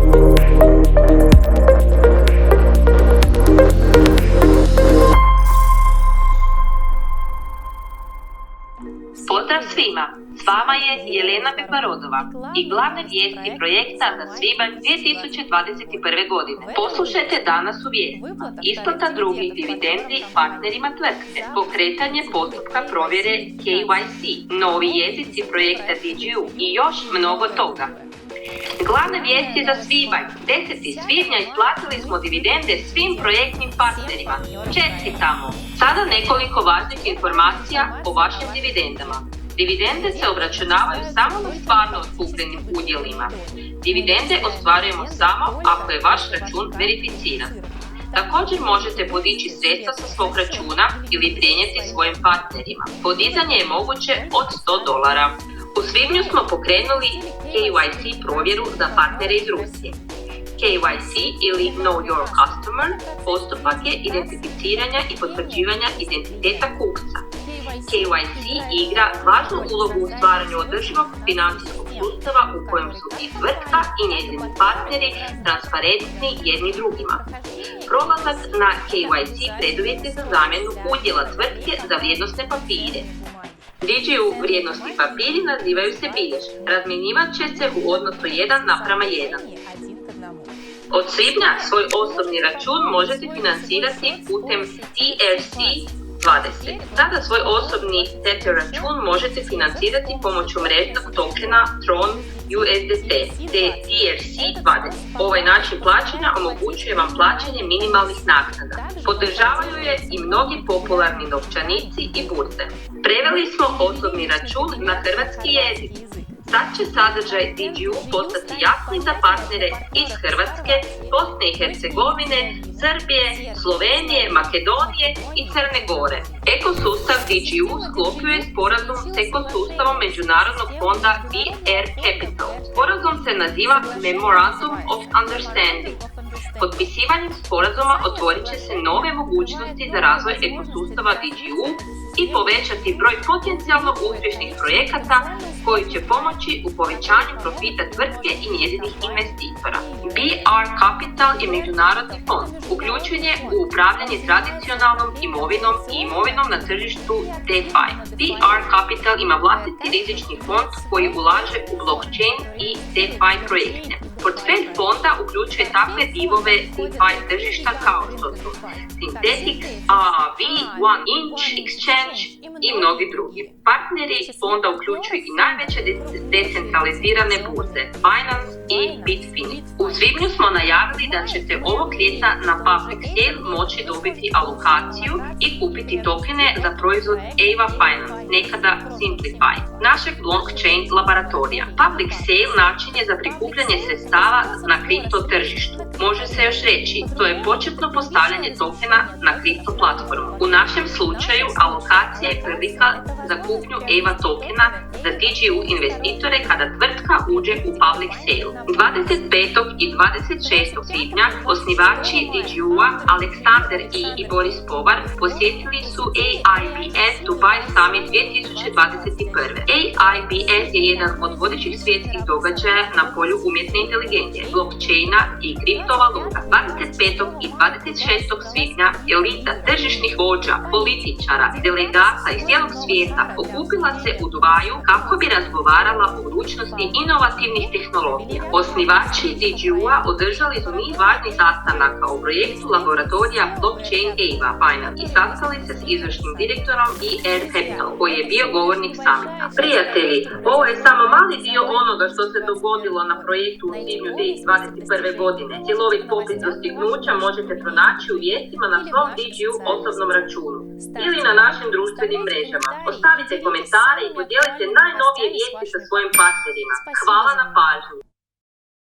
Pozdrav svima, s vama je Jelena Peparodova i glavne vijesti projekta za svibanj 2021. godine. Poslušajte danas u vijestima. Isplata drugih dividendi partnerima tvrtke, pokretanje postupka provjere KYC, novi jezici projekta DGU i još mnogo toga. Glavne vijesti za svibanj. 10. svibnja isplatili smo dividende svim projektnim partnerima. Čestitamo! Sada nekoliko važnih informacija o vašim dividendama. Dividende se obračunavaju samo na stvarno otkupljenim udjelima. Dividende ostvarujemo samo ako je vaš račun verificiran. Također možete podići sredstva sa svog računa ili prenijeti svojim partnerima. Podizanje je moguće od $100. U svibnju smo pokrenuli KYC provjeru za partnere iz Rusije. KYC ili Know Your Customer postupak je identificiranja i potvrđivanja identiteta kupca. KYC igra važnu ulogu u stvaranju održivog financijskog sustava u kojem su i tvrtka i njezini partneri transparentni jedni drugima. Prolazak na KYC preduvjet je za zamjenu udjela tvrtke za vrijednosne papire. DGU vrijednosni papiri nazivaju se bilježke. Razmjenjivat će se u odnosu 1:1. Od svibnja svoj osobni račun možete financirati putem ERC-20. Sada svoj osobni Tether račun možete financirati pomoću mrežnog tokena Tron USDT te ERC-20. Ovaj način plaćanja omogućuje vam plaćanje minimalnih naknada. Podržavaju je i mnogi popularni novčanici i burze. Preveli smo osobni račun na hrvatski jezik. Sad će sadržaj DGU postati jasni za partnere iz Hrvatske, Bosne i Hercegovine, Srbije, Slovenije, Makedonije i Crne Gore. Ekosustav DGU sklopio je sporazum s ekosustavom Međunarodnog fonda VR Capital. Sporazum se naziva Memorandum of Understanding. Potpisivanjem sporazuma otvorit će se nove mogućnosti za razvoj ekosustava DGU i povećati broj potencijalno uspješnih projekata koji će pomoći u povećanju profita tvrtke i njezinih investitora. BR Capital je međunarodni fond, uključen je u upravljanje tradicionalnom imovinom i imovinom na tržištu DeFi. BR Capital ima vlastiti rizični fond koji ulaže u blockchain i DeFi projekte. Portfelj fonda uključuje takve divove DeFi tržišta kao što su Synthetix, AAV, One Inch Exchange i mnogi drugi. Partneri fonda uključuju i najveće decentralizirane burze, Binance i Bitfinex. U svibnju smo najavili da ćete ovog ljeta na Public Sale moći dobiti alokaciju i kupiti tokene za proizvod Ava Finance, nekada Simplify, našeg blockchain laboratorija. Public Sale način je za prikupljanje sredstava na kripto tržištu. Može se još reći, to je početno postavljanje tokena na kripto platformu. U našem slučaju alokacija je prilika za kupnju EVA tokena za DGU investitore kada tvrtka uđe u public sale. 25. i 26. svibnja osnivači DGU-a Aleksandar i Boris Povar posjetili su AIBS Dubai Summit 2021. AIBS je jedan od vodećih svjetskih događaja na polju umjetne inteligencije, blockchaina i kriptovaluta. 25. i 26. svibnja elita tržišnih vođa, političara, delegata iz cijelog svijeta okupila se u Dubaju kako bi razgovarala o budućnosti inovativnih tehnologija. Osnivači DGU-a održali su niz važnih sastanaka o projektu laboratorija Blockchain Ava Finance i sastali se s izvršnim direktorom VR Capital, koji je bio govornik samita. Prijatelji, ovo je samo mali dio onoga što se dogodilo na projektu u svibnju 2021. godine. Cjelovit popis dostignuća možete pronaći u vijestima na svom DGU osobnom računu ili na našim društvenim mrežama. Ostavite komentare i podijelite najnovije vijesti sa svojim partnerima. Hvala na pažnji!